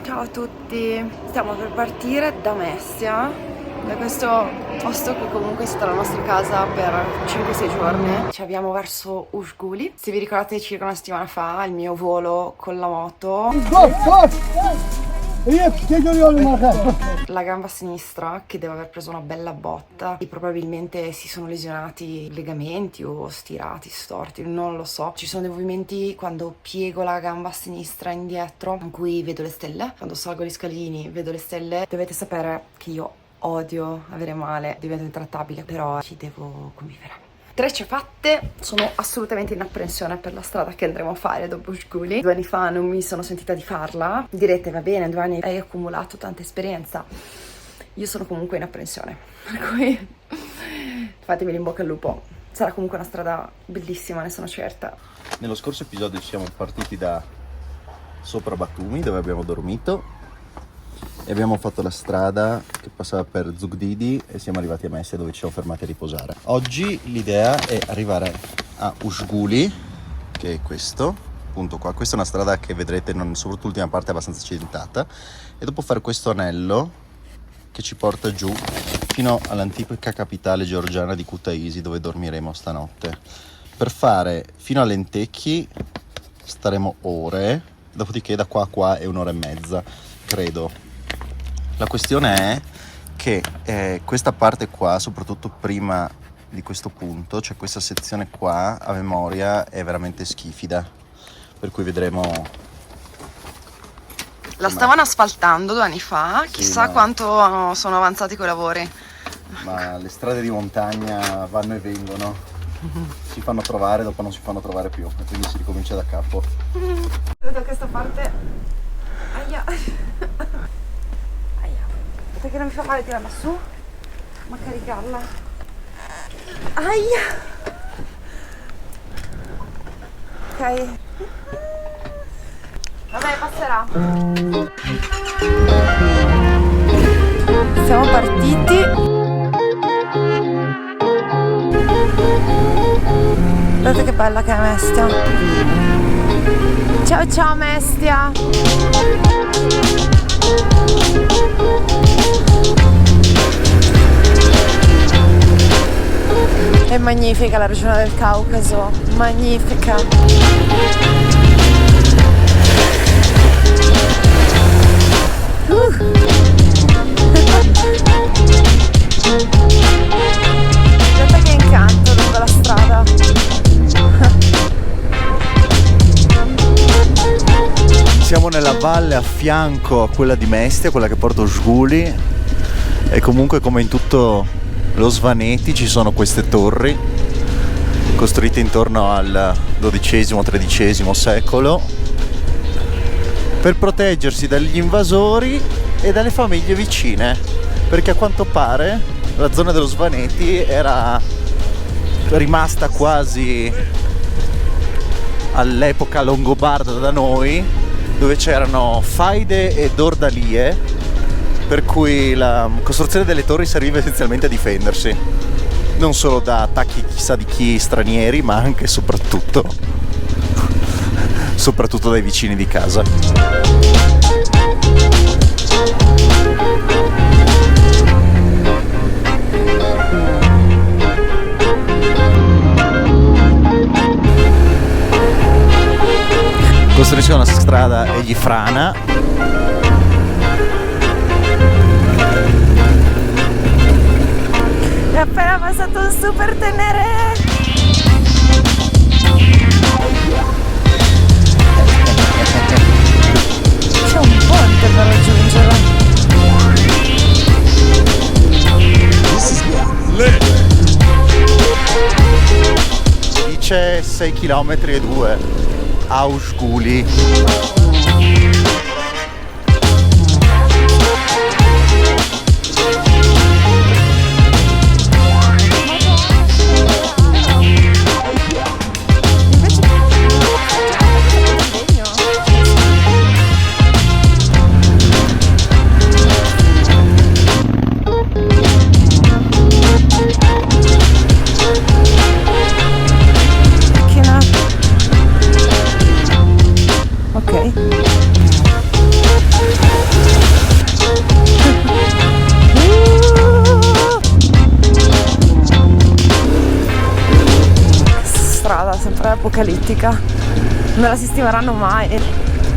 Ciao a tutti, stiamo per partire da Mestia, da questo posto che comunque è stata la nostra casa per 5-6 giorni. Ci abbiamo verso Ushguli. Se vi ricordate, circa una settimana fa il mio volo con la moto, la gamba sinistra che deve aver preso una bella botta e probabilmente si sono lesionati i legamenti o stirati, storti, non lo so. Ci sono dei movimenti quando piego la gamba sinistra indietro in cui vedo le stelle. Quando salgo gli scalini vedo le stelle. Dovete sapere che io odio avere male, divento intrattabile, però ci devo convivere. Trecce fatte, sono assolutamente in apprensione per la strada che andremo a fare dopo Ushguli. 2 anni fa non mi sono sentita di farla. Direte, va bene, 2 anni hai accumulato tanta esperienza. Io sono comunque in apprensione, per cui fatemi in bocca al lupo. Sarà comunque una strada bellissima, ne sono certa. Nello scorso episodio siamo partiti da sopra Batumi, dove abbiamo dormito, e abbiamo fatto la strada che passava per Zugdidi e siamo arrivati a Messia, dove ci siamo fermati a riposare. Oggi l'idea è arrivare a Ushguli, che è questo punto qua. Questa è una strada che vedrete, soprattutto l'ultima parte, è abbastanza accidentata, e dopo fare questo anello che ci porta giù fino all'antica capitale georgiana di Kutaisi, dove dormiremo stanotte. Per fare fino a Lentecchi staremo ore, dopodiché da qua a qua è 1 ora e mezza, credo. La questione è che questa parte qua, soprattutto prima di questo punto, cioè questa sezione qua, a memoria è veramente schifida, per cui vedremo. La stavano asfaltando 2 anni fa, Sì, chissà quanto sono avanzati quei lavori. Ma le strade di montagna vanno e vengono, si fanno trovare, dopo non si fanno trovare più, e quindi si ricomincia da capo. Da questa parte. Aia. Perché non mi fa male tirarla su, ma caricarla. Aia. Ok. Vabbè, passerà. Siamo partiti. Guardate che bella che è Mestia. Ciao ciao Mestia. È magnifica la regione del Caucaso, magnifica. Guarda che incanto lungo la strada. Siamo nella valle a fianco a quella di Mestia, quella che porta Ushguli, e comunque, come in tutto lo Svaneti, ci sono queste torri costruite intorno al XII-XIII secolo per proteggersi dagli invasori e dalle famiglie vicine, perché a quanto pare la zona dello Svaneti era rimasta quasi all'epoca longobarda da noi, dove c'erano faide ed ordalie, per cui la costruzione delle torri serviva essenzialmente a difendersi, non solo da attacchi chissà di chi stranieri, ma anche e soprattutto dai vicini di casa. Costruiscono una strada Egli-Frana. È appena passato un super tenere. C'è un ponte per raggiungerlo. Dice 6 km e 2 a Ushguli. Ok. apocalittica, non la sistemeranno mai.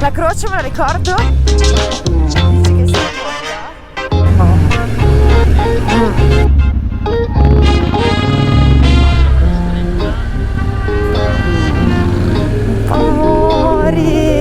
La croce me la ricordo? Dici che sia lunga? No. Amori.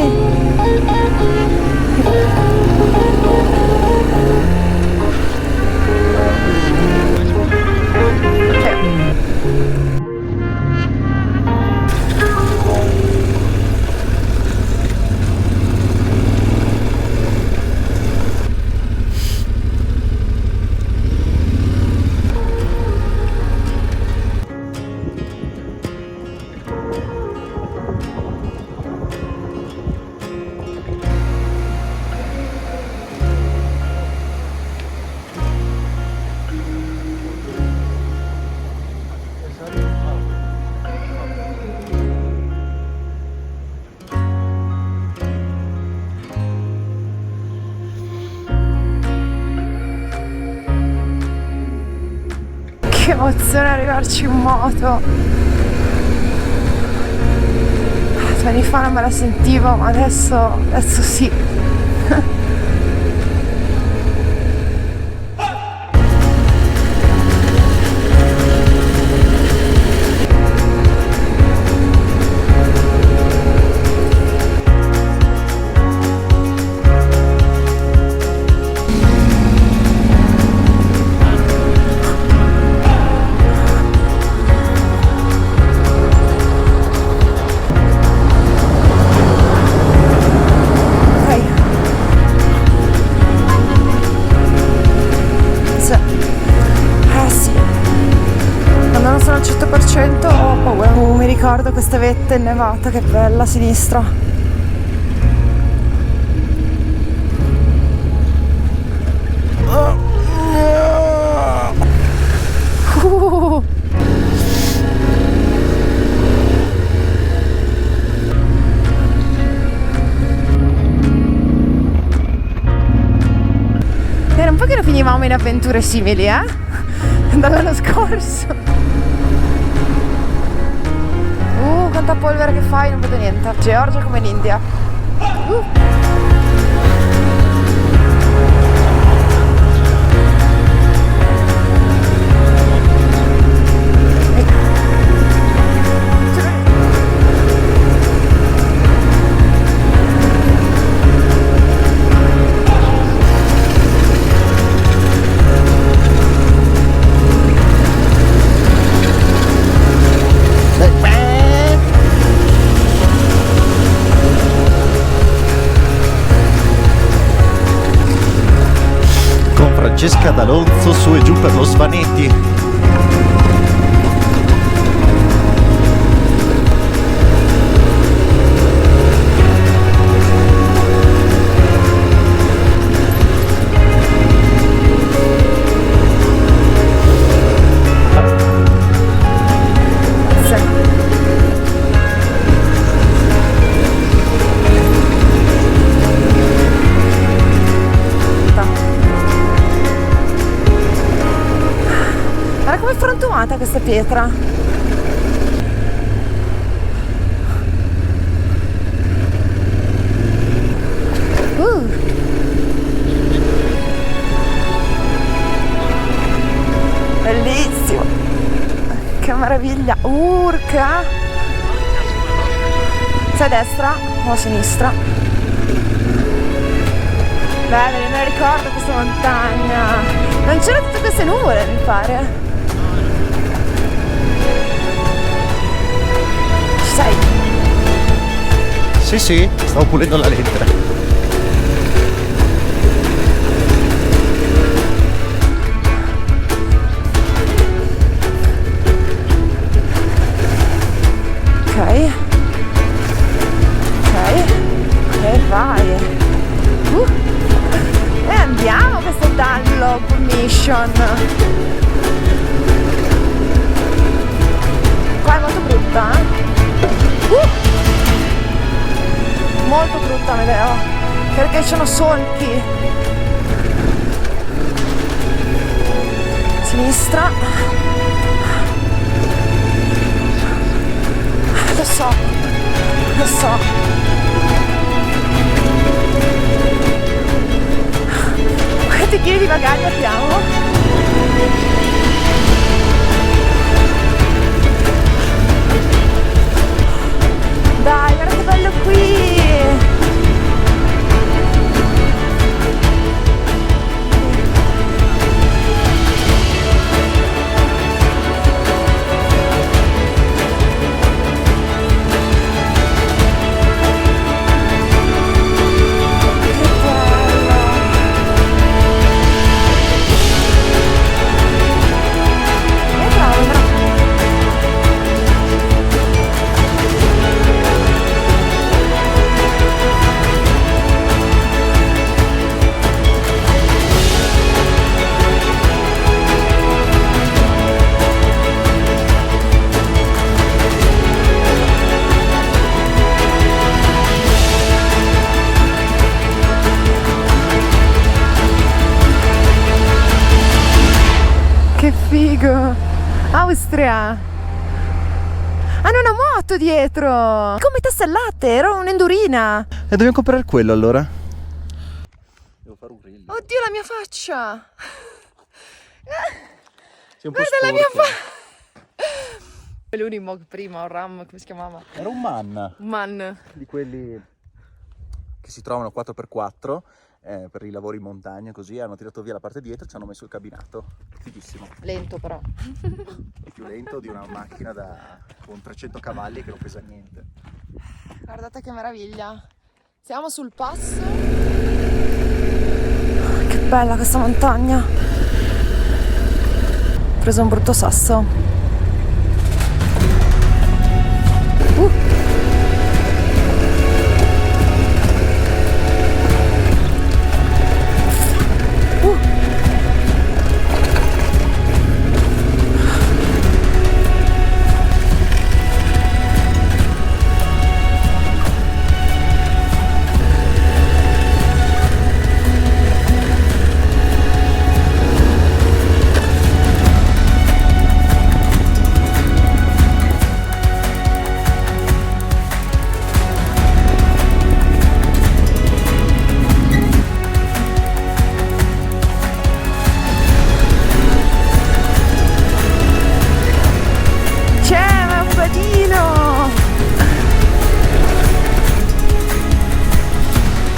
Che emozione arrivarci in moto. 2 anni fa non me la sentivo, ma adesso sì. Al 100% ho paura. Mi ricordo questa vetta innevata, che bella a sinistra. Era un po' che non finivamo in avventure simili, dall'anno scorso. Quanta polvere che fai, non vedo niente. Georgia come l'India. Francesca D'Alonso su e giù per lo Svaneti. Come è frantumata questa pietra? Bellissimo! Che meraviglia! Urca! Sei a destra o a sinistra? Beh, me ne ricordo questa montagna! Non c'erano tutte queste nuvole, mi pare. Sei? Sì, stavo pulendo la lettera. Ok. E vai. E andiamo a questo Dunlop Mission. Qua è molto brutta, molto brutta, Medeo, perché ci sono solchi. Sinistra. Lo so, lo so. Quanti chili di bagagli abbiamo? Dai, guarda che bello qui! Che figo! Austria! Hanno una moto dietro! Come tassa al latte, ero un'endurina! E dobbiamo comprare quello allora? Devo fare un reel. Oddio, la mia faccia! Sei un po' Guarda la mia sporca. faccia! L'Unimog prima, un RAM, come si chiamava? Era un man. Man. Di quelli che si trovano 4x4 per i lavori in montagna, così hanno tirato via la parte dietro e ci hanno messo il cabinato. Fighissimo. Lento però. Più lento di una macchina con 300 cavalli che non pesa niente. Guardate che meraviglia. Siamo sul passo. Che bella questa montagna. Ho preso un brutto sasso.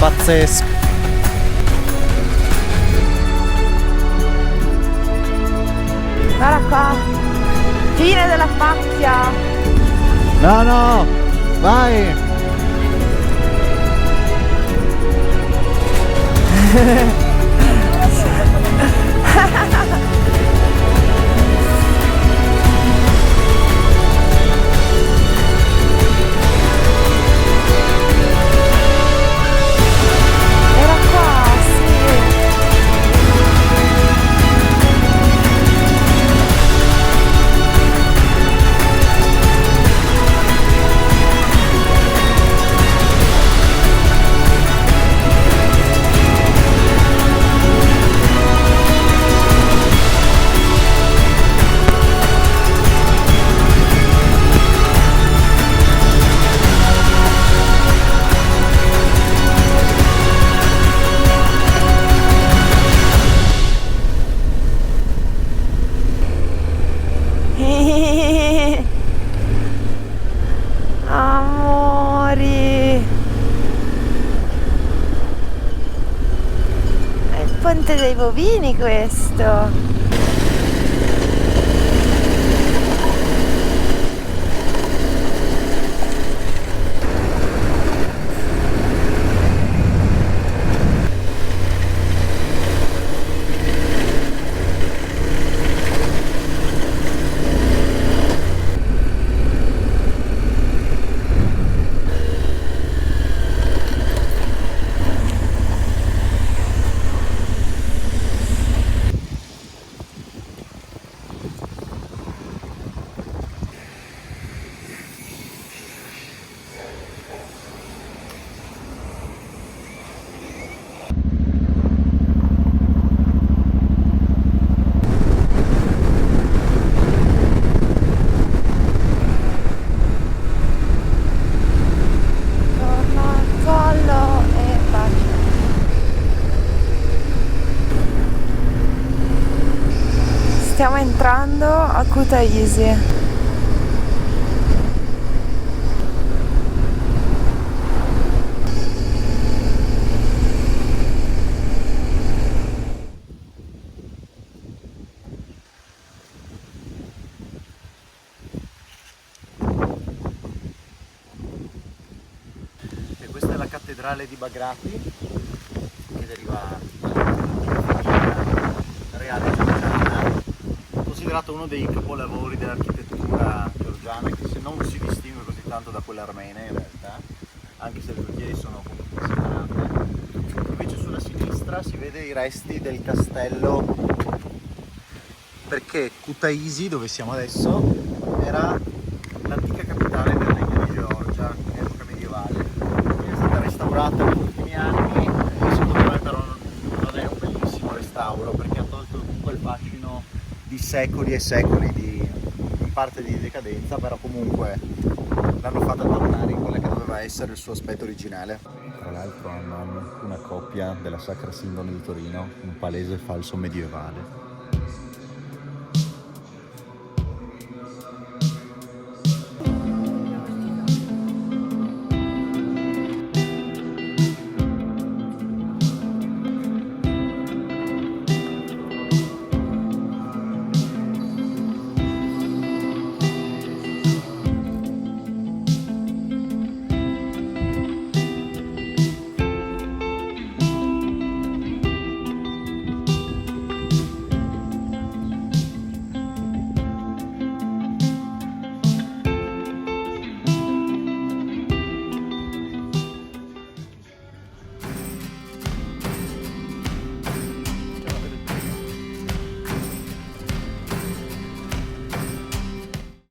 Pazzesco. Guarda qua. Fine della pacchia. No, vai. Era qua, sì. Amori. È il ponte dei bovini questo. Stiamo entrando a Kutaisi. E questa è la cattedrale di Bagrati, che deriva reale georgiana, considerato uno dei capolavori dell'architettura georgiana, che se non si distingue così tanto da quella armena in realtà, anche se le due sono comunque separate. Invece sulla sinistra si vede i resti del castello, perché Kutaisi, dove siamo adesso, era l'antica capitale del regno di Georgia in epoca medievale. È stata restaurata negli ultimi anni e secondo me però non è un bellissimo restauro, perché ha tolto comunque il fascino di secoli e secoli di in parte di decadenza, però comunque l'hanno fatta tornare in quella che doveva essere il suo aspetto originale. Tra l'altro hanno una copia della Sacra Sindone di Torino, un palese falso medievale.